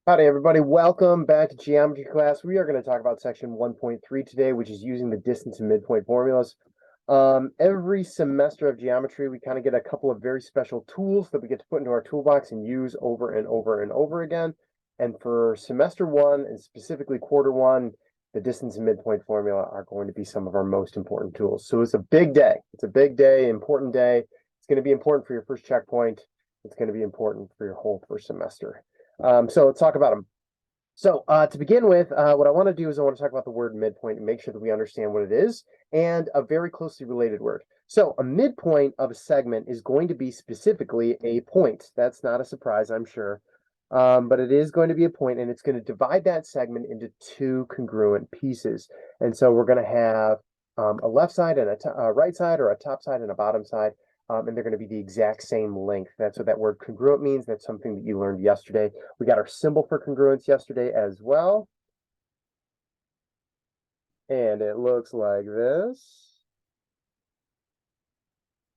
Howdy, everybody. Welcome back to geometry class. We are going to talk about section 1.3 today, which is using the distance and midpoint formulas. Every semester of geometry, we kind of get a couple of very special tools that we get to put into our toolbox and use over and over and over again. And for semester one, and specifically quarter one, the distance and midpoint formula are going to be some of our most important tools. So it's a big day. It's a big day, important day. It's going to be important for your first checkpoint. It's going to be important for your whole first semester. So let's talk about them. So to begin with, what I want to do is I want to talk about the word midpoint and make sure that we understand what it is and a very closely related word. So a midpoint of a segment is going to be specifically a point. That's not a surprise, I'm sure. But it is going to be a point, and it's going to divide that segment into two congruent pieces. And so we're going to have a left side and a right side, or a top side and a bottom side. And they're going to be the exact same length. That's what that word congruent means. That's something that you learned yesterday. We got our symbol for congruence yesterday as well. And it looks like this.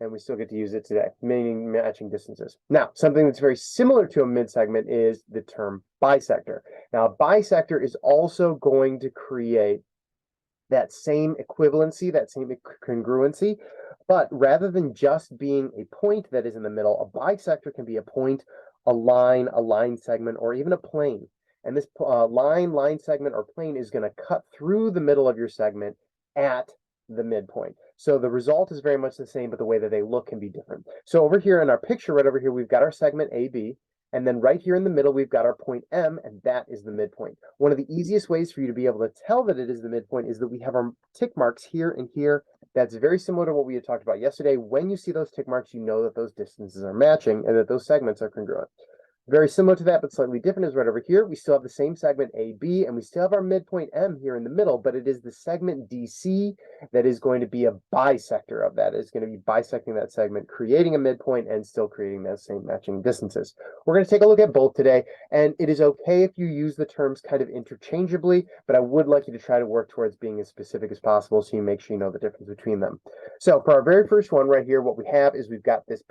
And we still get to use it today, meaning matching distances. Now, something that's very similar to a midsegment is the term bisector. Now, a bisector is also going to create that same equivalency, that same congruency, but rather than just being a point that is in the middle, a bisector can be a point, a line segment, or even a plane. And this line segment, or plane is going to cut through the middle of your segment at the midpoint. So the result is very much the same, but the way that they look can be different. So over here in our picture, right over here, we've got our segment AB. And then right here in the middle, we've got our point M, and that is the midpoint. One of the easiest ways for you to be able to tell that it is the midpoint is that we have our tick marks here and here. That's very similar to what we had talked about yesterday. When you see those tick marks, you know that those distances are matching and that those segments are congruent. Very similar to that, but slightly different is right over here. We still have the same segment AB, and we still have our midpoint M here in the middle, but it is the segment DC that is going to be a bisector of that. It's going to be bisecting that segment, creating a midpoint, and still creating those same matching distances. We're going to take a look at both today, and it is okay if you use the terms kind of interchangeably, but I would like you to try to work towards being as specific as possible so you make sure you know the difference between them. So for our very first one right here, what we have is we've got this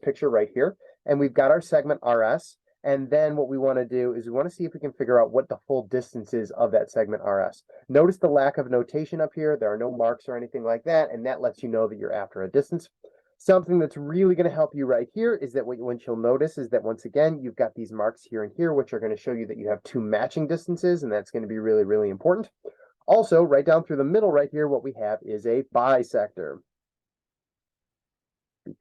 picture right here, and we've got our segment RS. And then what we want to do is we want to see if we can figure out what the full distance is of that segment RS. Notice the lack of notation up here. There are no marks or anything like that, and that lets you know that you're after a distance. Something that's really going to help you right here is that what you'll notice is that once again, you've got these marks here and here, which are going to show you that you have two matching distances, and that's going to be really, really important. Also, right down through the middle right here, what we have is a bisector.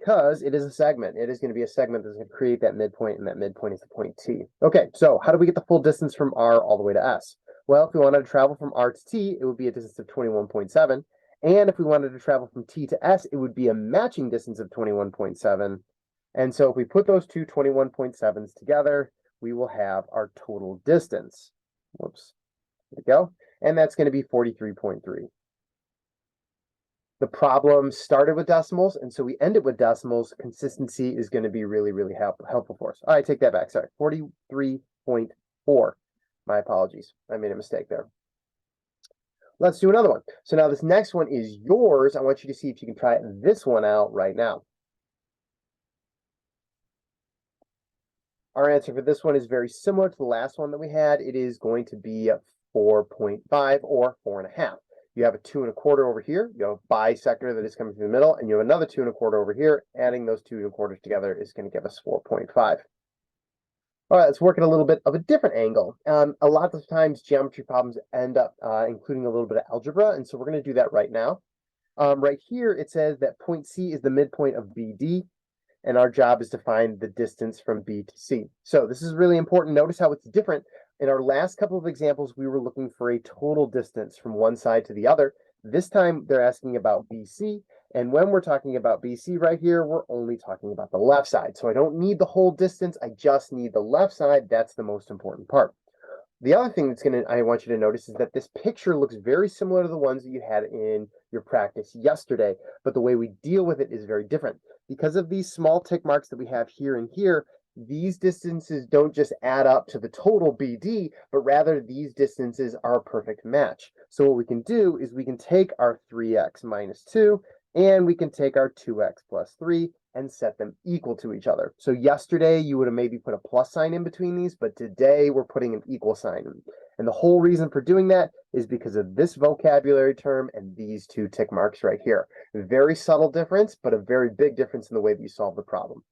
Because it is a segment. It is going to be a segment that's going to create that midpoint, and that midpoint is the point T. Okay, so how do we get the full distance from R all the way to S? Well, if we wanted to travel from R to T, it would be a distance of 21.7. And if we wanted to travel from T to S, it would be a matching distance of 21.7. And so if we put those two 21.7s together, we will have our total distance. Whoops. There we go. And that's going to be 43.3. The problem started with decimals, and so we end it with decimals. Consistency is going to be really, really helpful for us. All right, take that back. Sorry, 43.4. My apologies. I made a mistake there. Let's do another one. So now this next one is yours. I want you to see if you can try this one out right now. Our answer for this one is very similar to the last one that we had. It is going to be 4.5 or 4.5. You have a 2 1/4 over here. You have a bisector that is coming through the middle, and you have another 2 1/4 over here. Adding those 2 1/4 together is going to give us 4.5. All right, let's work at a little bit of a different angle. A lot of times geometry problems end up including a little bit of algebra, and so we're going to do that right now. Right here, it says that point C is the midpoint of BD, and our job is to find the distance from B to C. So this is really important. Notice how it's different. In our last couple of examples, we were looking for a total distance from one side to the other. This time, they're asking about BC. And when we're talking about BC right here, we're only talking about the left side. So I don't need the whole distance. I just need the left side. That's the most important part. The other thing I want you to notice is that this picture looks very similar to the ones that you had in your practice yesterday, but the way we deal with it is very different. Because of these small tick marks that we have here and here, these distances don't just add up to the total BD, but rather these distances are a perfect match. So what we can do is we can take our 3x minus 2 And we can take our 2x plus 3 and set them equal to each other. So yesterday, you would have maybe put a plus sign in between these, but today we're putting an equal sign in. And the whole reason for doing that is because of this vocabulary term and these two tick marks right here. A very subtle difference, but a very big difference in the way that you solve the problem.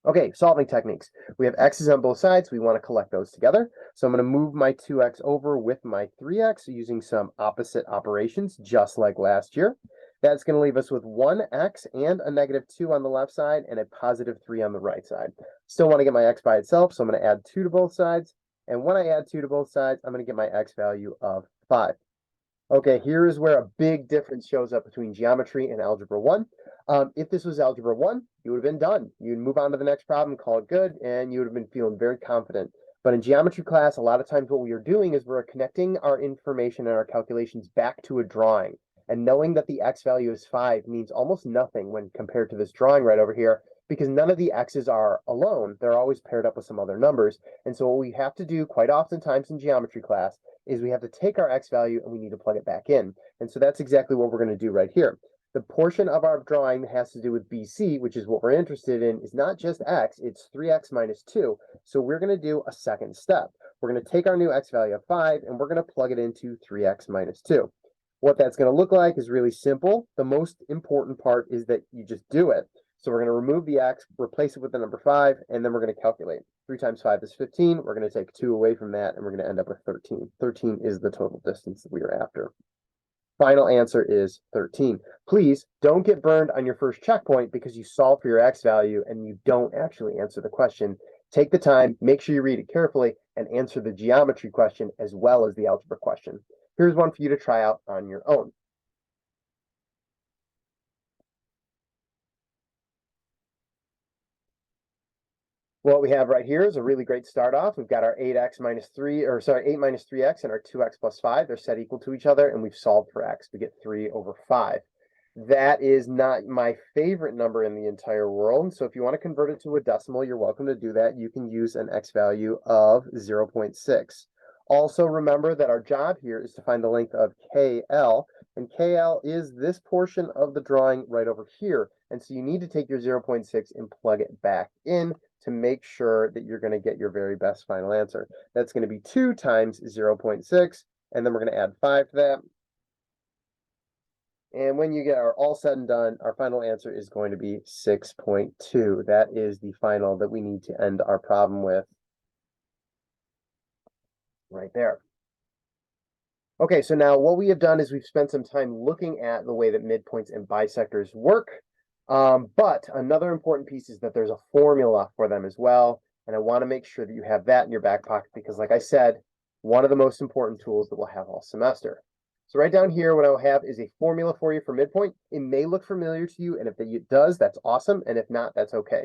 Okay, solving techniques. We have x's on both sides. We want to collect those together. So I'm going to move my 2x over with my 3x using some opposite operations, just like last year. That's going to leave us with 1x and a -2 on the left side and a +3 on the right side. Still want to get my x by itself, so I'm going to add 2 to both sides. And when I add 2 to both sides, I'm going to get my x value of 5. Okay, here is where a big difference shows up between geometry and algebra 1. If this was algebra 1, you would have been done. You'd move on to the next problem, call it good, and you would have been feeling very confident. But in geometry class, a lot of times what we are doing is we're connecting our information and our calculations back to a drawing. And knowing that the x value is 5 means almost nothing when compared to this drawing right over here, because none of the x's are alone. They're always paired up with some other numbers. And so what we have to do quite oftentimes in geometry class is we have to take our x value and we need to plug it back in. And so that's exactly what we're going to do right here. The portion of our drawing that has to do with BC, which is what we're interested in, is not just x, it's 3x minus 2. So we're going to do a second step. We're going to take our new x value of 5 and we're going to plug it into 3x minus 2. What that's going to look like is really simple. The most important part is that you just do it. So we're going to remove the x, replace it with the number 5, and then we're going to calculate. 3 times 5 is 15. We're going to take 2 away from that, and we're going to end up with 13. 13 is the total distance that we are after. Final answer is 13. Please don't get burned on your first checkpoint because you solve for your x value and you don't actually answer the question. Take the time, make sure you read it carefully, and answer the geometry question as well as the algebra question. Here's one for you to try out on your own. What we have right here is a really great start off. We've got our 8x minus 3, or sorry, 8 minus 3x and our 2x plus 5. They're set equal to each other, and we've solved for x. We get 3 over 5. That is not my favorite number in the entire world. So if you want to convert it to a decimal, you're welcome to do that. You can use an x value of 0.6. Also remember that our job here is to find the length of KL, and KL is this portion of the drawing right over here. And so you need to take your 0.6 and plug it back in to make sure that you're going to get your very best final answer. That's going to be 2 times 0.6, and then we're going to add 5 to that. And when you get our all said and done, our final answer is going to be 6.2. That is the final that we need to end our problem with right there. Okay, so now what we have done is we've spent some time looking at the way that midpoints and bisectors work. But another important piece is that there's a formula for them as well. And I want to make sure that you have that in your back pocket because, like I said, one of the most important tools that we'll have all semester. So right down here, what I'll have is a formula for you for midpoint. It may look familiar to you, and if it does, that's awesome. And if not, that's okay.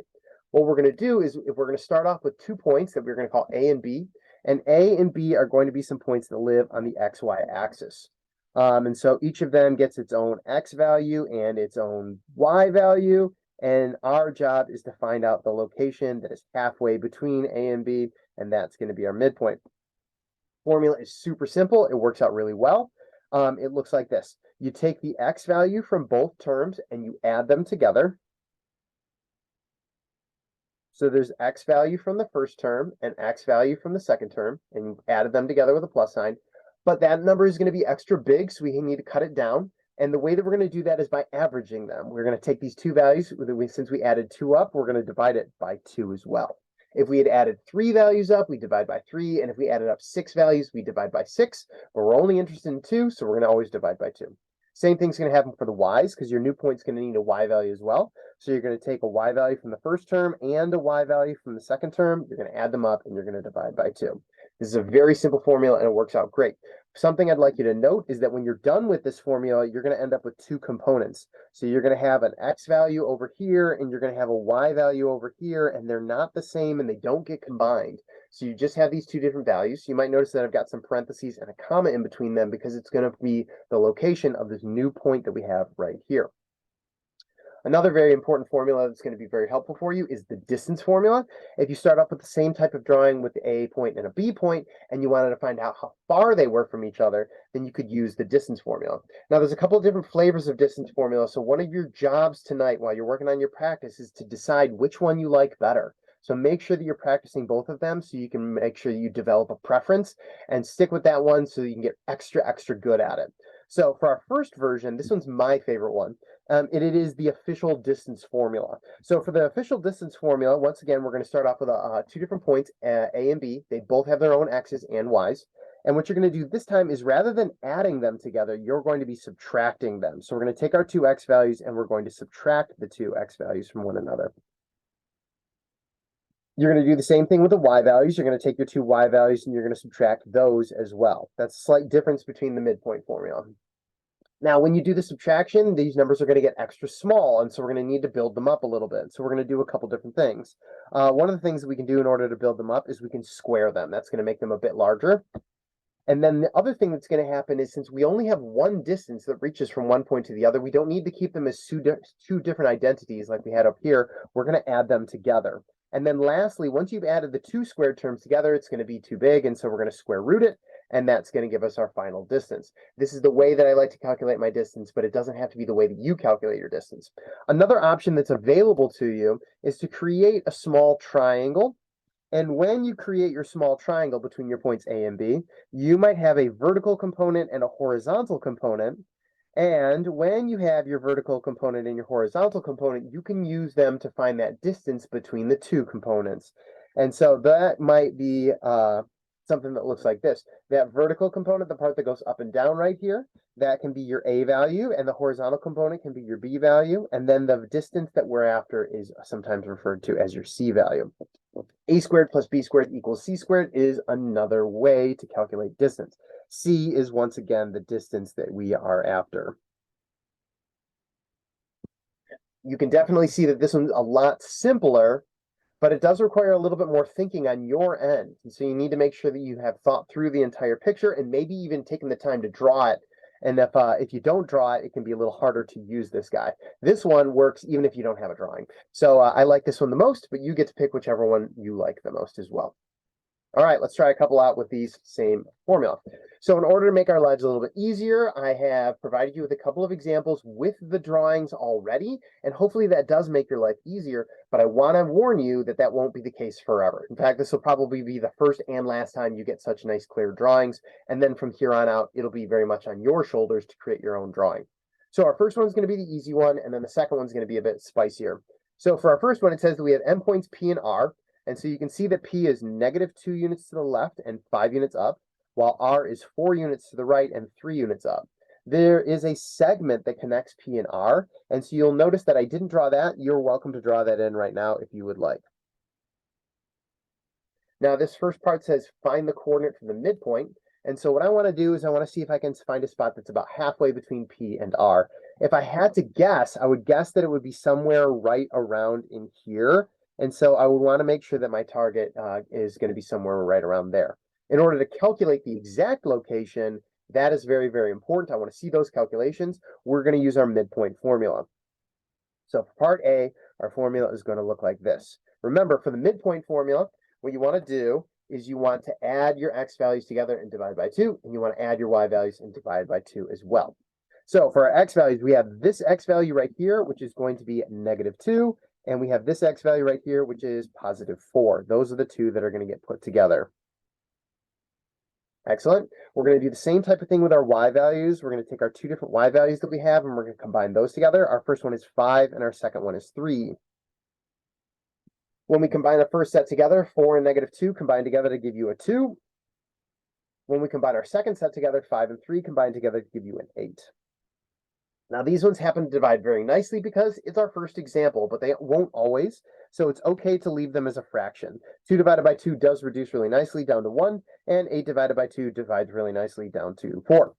What we're going to do is if we're going to start off with 2 points that we're going to call A and B, and A and B are going to be some points that live on the XY axis. And so each of them gets its own x value and its own y value. And our job is to find out the location that is halfway between A and B, and that's going to be our midpoint. Formula is super simple. It works out really well. It looks like this. You take the x value from both terms and you add them together. So there's x value from the first term and x value from the second term, and you added them together with a plus sign. But that number is going to be extra big, so we need to cut it down. And the way that we're going to do that is by averaging them. We're going to take these two values. Since we added 2 up, we're going to divide it by 2 as well. If we had added 3 values up, we divide by 3. And if we added up 6 values, we divide by 6. But we're only interested in 2, so we're going to always divide by 2. Same thing's going to happen for the y's, because your new point's going to need a y value as well. So you're going to take a y value from the first term and a y value from the second term. You're going to add them up, and you're going to divide by 2. This is a very simple formula, and it works out great. Something I'd like you to note is that when you're done with this formula, you're going to end up with 2 components. So you're going to have an x value over here, and you're going to have a y value over here, and they're not the same, and they don't get combined. So you just have these 2 different values. You might notice that I've got some parentheses and a comma in between them because it's going to be the location of this new point that we have right here. Another very important formula that's going to be very helpful for you is the distance formula. If you start off with the same type of drawing with a point and a B point, and you wanted to find out how far they were from each other, then you could use the distance formula. Now, there's a couple of different flavors of distance formula, so one of your jobs tonight while you're working on your practice is to decide which one you like better. So make sure that you're practicing both of them so you can make sure you develop a preference and stick with that one so you can get extra good at it. So for our first version, this one's my favorite one. It is the official distance formula. So for the official distance formula, once again, we're going to start off with two different points, A and B. They both have their own X's and Y's. And what you're going to do this time is rather than adding them together, you're going to be subtracting them. So we're going to take our two X values and we're going to subtract the two X values from one another. You're going to do the same thing with the Y values. You're going to take your two Y values and you're going to subtract those as well. That's a slight difference between the midpoint formula. Now, when you do the subtraction, these numbers are going to get extra small, and so we're going to need to build them up a little bit. So we're going to do a couple different things. One of the things that we can do in order to build them up is we can square them. That's going to make them a bit larger. And then the other thing that's going to happen is since we only have one distance that reaches from one point to the other, we don't need to keep them as two different identities like we had up here. We're going to add them together. And then lastly, once you've added the two squared terms together, it's going to be too big, and so we're going to square root it. And that's going to give us our final distance. This is the way that I like to calculate my distance, but it doesn't have to be the way that you calculate your distance. Another option that's available to you is to create a small triangle. And when you create your small triangle between your points A and B, you might have a vertical component and a horizontal component. And when you have your vertical component and your horizontal component, you can use them to find that distance between the two components. And so that might be something that looks like this. That vertical component, the part that goes up and down right here, that can be your A value, and the horizontal component can be your B value, and then the distance that we're after is sometimes referred to as your C value. A squared plus B squared equals C squared is another way to calculate distance. C is once again the distance that we are after. You can definitely see that this one's a lot simpler, but it does require a little bit more thinking on your end. And so you need to make sure that you have thought through the entire picture and maybe even taken the time to draw it. And if you don't draw it, it can be a little harder to use this guy. This one works even if you don't have a drawing. So I like this one the most, but you get to pick whichever one you like the most as well. All right, let's try a couple out with these same formula. So in order to make our lives a little bit easier, I have provided you with a couple of examples with the drawings already, and hopefully that does make your life easier, but I want to warn you that that won't be the case forever. In fact, this will probably be the first and last time you get such nice clear drawings, and then from here on out, it'll be very much on your shoulders to create your own drawing. So our first one's going to be the easy one, and then the second one's going to be a bit spicier. So for our first one, it says that we have endpoints P and R. And so you can see that P is -2 units to the left and 5 units up, while R is 4 units to the right and 3 units up. There is a segment that connects P and R, and so you'll notice that I didn't draw that. You're welcome to draw that in right now if you would like. Now this first part says find the coordinate for the midpoint, and so what I want to do is I want to see if I can find a spot that's about halfway between P and R. If I had to guess, I would guess that it would be somewhere right around in here. And so I would want to make sure that my target is going to be somewhere right around there. In order to calculate the exact location, that is very, very important. I want to see those calculations. We're going to use our midpoint formula. So for part A, our formula is going to look like this. Remember, for the midpoint formula, what you want to do is you want to add your X values together and divide by 2, and you want to add your Y values and divide by 2 as well. So for our X values, we have this X value right here, which is going to be -2. And we have this X value right here, which is +4. Those are the two that are going to get put together. Excellent. We're going to do the same type of thing with our Y values. We're going to take our two different Y values that we have, and we're going to combine those together. Our first one is 5, and our second one is 3. When we combine the first set together, 4 and -2 combine together to give you a 2. When we combine our second set together, 5 and 3 combine together to give you an 8. Now, these ones happen to divide very nicely because it's our first example, but they won't always, so it's okay to leave them as a fraction. 2 divided by 2 does reduce really nicely down to 1, and 8 divided by 2 divides really nicely down to 4.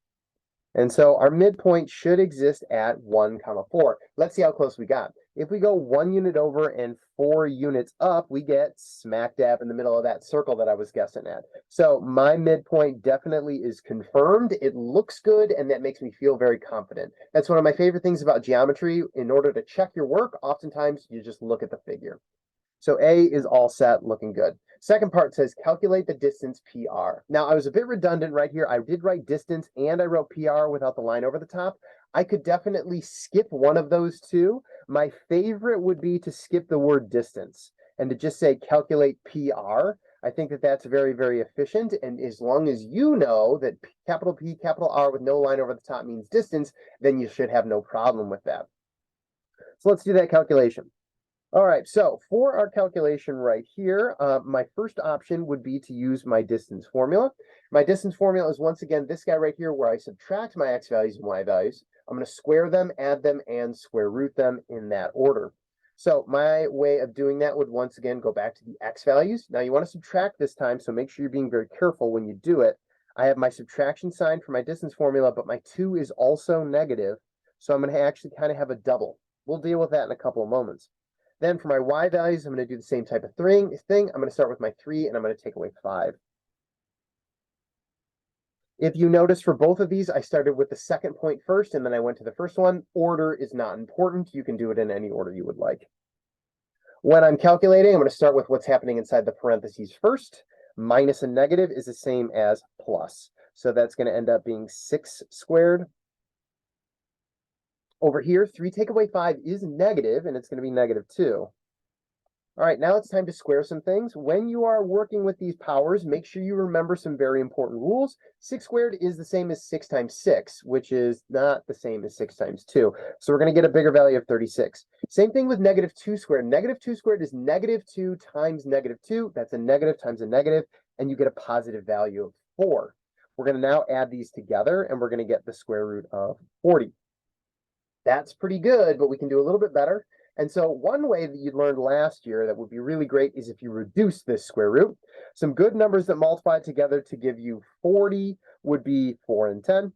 And so our midpoint should exist at 1, 4. Let's see how close we got. If we go 1 unit over and 4 units up, we get smack dab in the middle of that circle that I was guessing at. So my midpoint definitely is confirmed. It looks good, and that makes me feel very confident. That's one of my favorite things about geometry. In order to check your work, oftentimes you just look at the figure. So A is all set, looking good. Second part says calculate the distance PR. Now, I was a bit redundant right here. I did write distance and I wrote PR without the line over the top. I could definitely skip one of those two. My favorite would be to skip the word distance and to just say calculate PR. I think that that's very, very efficient. And as long as you know that capital P, capital R with no line over the top means distance, then you should have no problem with that. So let's do that calculation. All right, so for our calculation right here, my first option would be to use my distance formula. My distance formula is once again this guy right here where I subtract my x values and y values. I'm going to square them, add them, and square root them in that order. So my way of doing that would once again go back to the x values. Now you want to subtract this time, so make sure you're being very careful when you do it. I have my subtraction sign for my distance formula, but my 2 is also negative, so I'm going to actually kind of have a double. We'll deal with that in a couple of moments. Then for my y values, I'm going to do the same type of thing. I'm going to start with my 3, and I'm going to take away 5. If you notice for both of these, I started with the second point first, and then I went to the first one. Order is not important. You can do it in any order you would like. When I'm calculating, I'm going to start with what's happening inside the parentheses first. Minus a negative is the same as plus. So that's going to end up being 6 squared. Over here, 3 take away 5 is negative, and it's going to be negative 2. All right, now it's time to square some things. When you are working with these powers, make sure you remember some very important rules. 6 squared is the same as 6 times 6, which is not the same as 6 times 2. So we're going to get a bigger value of 36. Same thing with negative 2 squared. Negative 2 squared is negative 2 times negative 2. That's a negative times a negative, and you get a positive value of 4. We're going to now add these together, and we're going to get the square root of 40. That's pretty good, but we can do a little bit better. And so one way that you learned last year that would be really great is if you reduce this square root. Some good numbers that multiply together to give you 40 would be 4 and 10.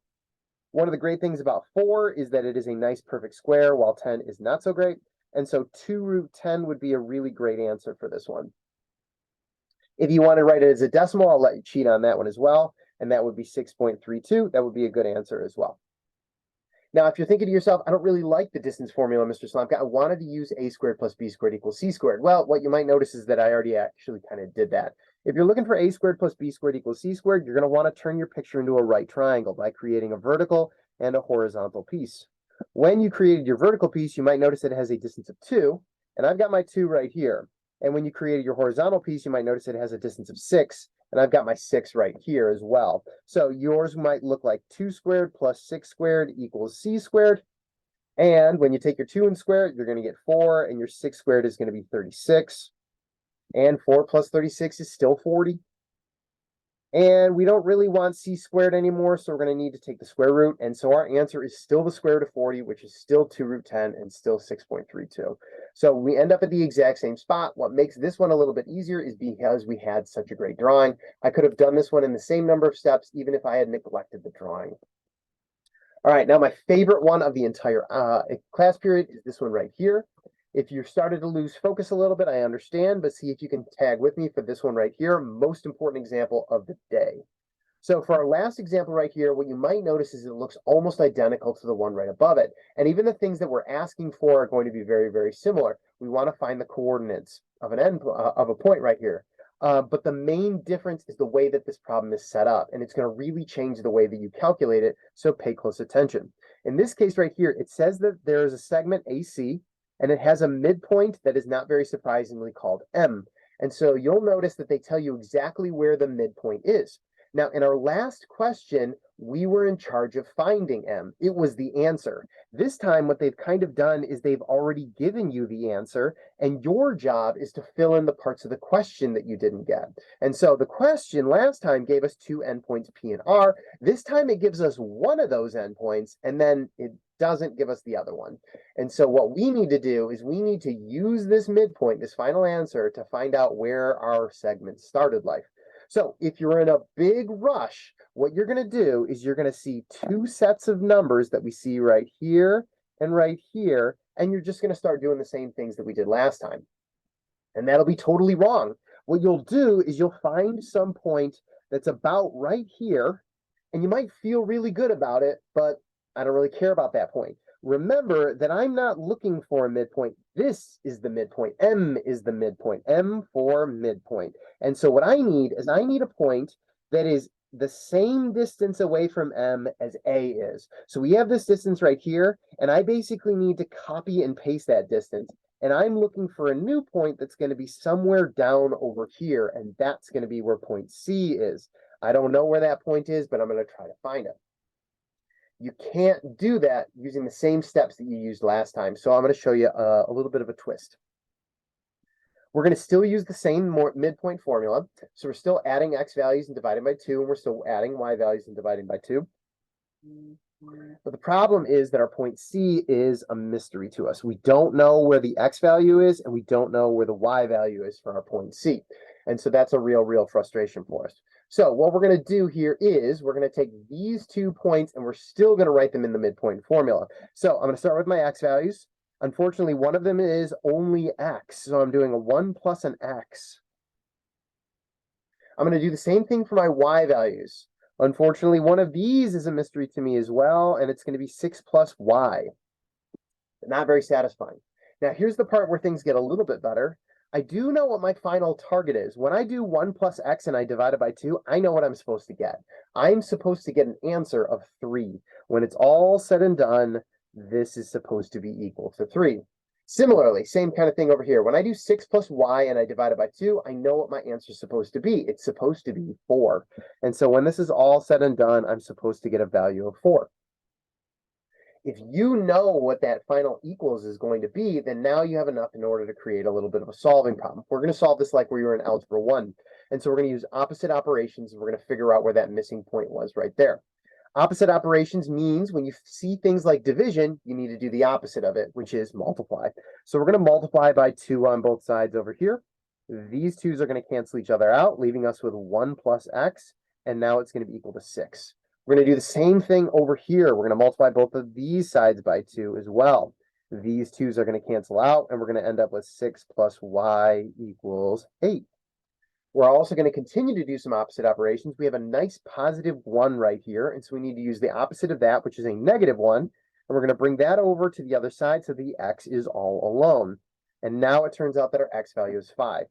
One of the great things about 4 is that it is a nice perfect square, while 10 is not so great. And so 2 root 10 would be a really great answer for this one. If you want to write it as a decimal, I'll let you cheat on that one as well. And that would be 6.32. That would be a good answer as well. Now, if you're thinking to yourself, I don't really like the distance formula, Mr. Slomka. I wanted to use a squared plus b squared equals c squared. Well, what you might notice is that I already actually kind of did that. If you're looking for a squared plus b squared equals c squared, you're going to want to turn your picture into a right triangle by creating a vertical and a horizontal piece. When you created your vertical piece, you might notice it has a distance of 2, and I've got my 2 right here. And when you created your horizontal piece, you might notice it has a distance of 6, and I've got my 6 right here as well. So yours might look like 2 squared plus 6 squared equals c squared. And when you take your 2 and square it, you're going to get 4, and your 6 squared is going to be 36. And 4 plus 36 is still 40. And we don't really want c squared anymore, so we're going to need to take the square root. And so our answer is still the square root of 40, which is still 2 root 10 and still 6.32. So we end up at the exact same spot. What makes this one a little bit easier is because we had such a great drawing. I could have done this one in the same number of steps, even if I had neglected the drawing. All right, now my favorite one of the entire class period is this one right here. If you've started to lose focus a little bit, I understand, but see if you can tag with me for this one right here, most important example of the day. So for our last example right here, what you might notice is it looks almost identical to the one right above it. And even the things that we're asking for are going to be very, very similar. We want to find the coordinates of a point right here. But the main difference is the way that this problem is set up, and it's going to really change the way that you calculate it, so pay close attention. In this case right here, it says that there is a segment AC, and it has a midpoint that is not very surprisingly called M. And so you'll notice that they tell you exactly where the midpoint is. Now, in our last question, we were in charge of finding M. It was the answer. This time, what they've kind of done is they've already given you the answer, and your job is to fill in the parts of the question that you didn't get. And so the question last time gave us 2 endpoints P and R. This time it gives us one of those endpoints, and then it doesn't give us the other one. And so what we need to do is we need to use this midpoint, this final answer, to find out where our segment started life. So if you're in a big rush, what you're going to do is you're going to see two sets of numbers that we see right here and right here, and you're just going to start doing the same things that we did last time. And that'll be totally wrong. What you'll do is you'll find some point that's about right here, and you might feel really good about it, but I don't really care about that point. Remember that I'm not looking for a midpoint. This is the midpoint. M is the midpoint. M for midpoint. And so what I need is I need a point that is the same distance away from M as A is. So we have this distance right here, and I basically need to copy and paste that distance. And I'm looking for a new point that's going to be somewhere down over here, and that's going to be where point C is. I don't know where that point is, but I'm going to try to find it. You can't do that using the same steps that you used last time. So I'm going to show you a little bit of a twist. We're going to still use the same midpoint formula. So we're still adding x values and dividing by 2, and we're still adding y values and dividing by 2. But the problem is that our point C is a mystery to us. We don't know where the x value is, and we don't know where the y value is for our point C. And so that's a real frustration for us. So what we're going to do here is we're going to take these 2 points, and we're still going to write them in the midpoint formula. So I'm going to start with my x values. Unfortunately, one of them is only x, so I'm doing a 1 plus an x. I'm going to do the same thing for my y values. Unfortunately, one of these is a mystery to me as well, and it's going to be 6 plus y. Not very satisfying. Now, here's the part where things get a little bit better. I do know what my final target is. When I do 1 plus x and I divide it by 2, I know what I'm supposed to get. I'm supposed to get an answer of 3. When it's all said and done, this is supposed to be equal to 3. Similarly, same kind of thing over here. When I do 6 plus y and I divide it by 2, I know what my answer is supposed to be. It's supposed to be 4. And so when this is all said and done, I'm supposed to get a value of 4. If you know what that final equals is going to be, then now you have enough in order to create a little bit of a solving problem. We're going to solve this like we were in Algebra 1. And so we're going to use opposite operations, and we're going to figure out where that missing point was right there. Opposite operations means when you see things like division, you need to do the opposite of it, which is multiply. So we're going to multiply by 2 on both sides over here. These 2's are going to cancel each other out, leaving us with 1 plus x, and now it's going to be equal to 6. We're going to do the same thing over here. We're going to multiply both of these sides by 2 as well. These 2's are going to cancel out, and we're going to end up with 6 plus y equals 8. We're also going to continue to do some opposite operations. We have a nice positive 1 right here, and so we need to use the opposite of that, which is a negative 1, and we're going to bring that over to the other side so the x is all alone. And now it turns out that our x value is 5.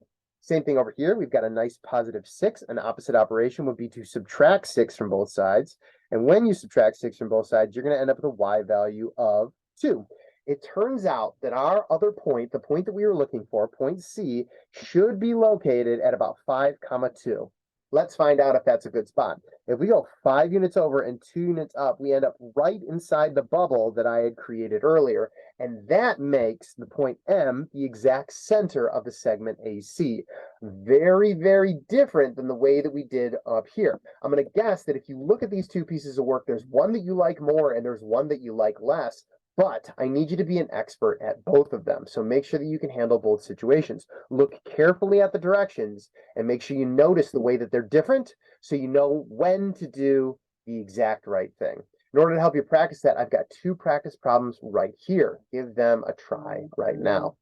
Same thing over here. We've got a nice positive 6. An opposite operation would be to subtract 6 from both sides. And when you subtract 6 from both sides, you're going to end up with a y value of 2. It turns out that our other point, the point that we were looking for, point C, should be located at about 5, 2. Let's find out if that's a good spot. If we go 5 units over and 2 units up, we end up right inside the bubble that I had created earlier, and that makes the point M the exact center of the segment AC. Very different than the way that we did up here. I'm going to guess that if you look at these 2 pieces of work, there's one that you like more and there's one that you like less. But I need you to be an expert at both of them. So make sure that you can handle both situations. Look carefully at the directions and make sure you notice the way that they're different so you know when to do the exact right thing. In order to help you practice that, I've got 2 practice problems right here. Give them a try right now.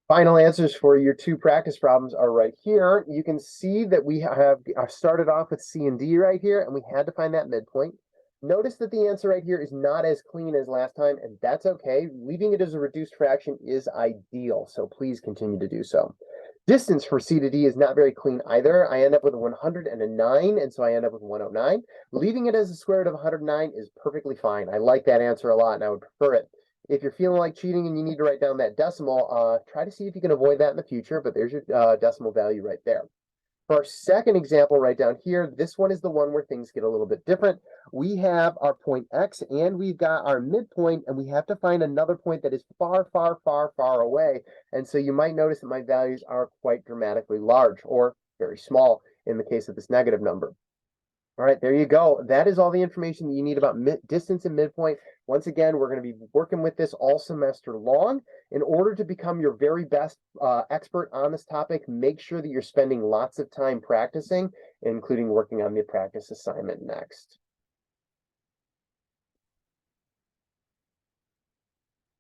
Final answers for your 2 practice problems are right here. You can see that we have started off with C and D right here, and we had to find that midpoint. Notice that the answer right here is not as clean as last time, and that's okay. Leaving it as a reduced fraction is ideal, so please continue to do so. Distance for C to D is not very clean either. I end up with 109, and so I end up with 109. Leaving it as a square root of 109 is perfectly fine. I like that answer a lot, and I would prefer it. If you're feeling like cheating and you need to write down that decimal, try to see if you can avoid that in the future, but there's your decimal value right there. For our second example right down here, this one is the one where things get a little bit different. We have our point X and we've got our midpoint, and we have to find another point that is far away. And so you might notice that my values are quite dramatically large or very small in the case of this negative number. All right, there you go. That is all the information that you need about distance and midpoint. Once again, we're going to be working with this all semester long. In order to become your very best expert on this topic, make sure that you're spending lots of time practicing, including working on the practice assignment next.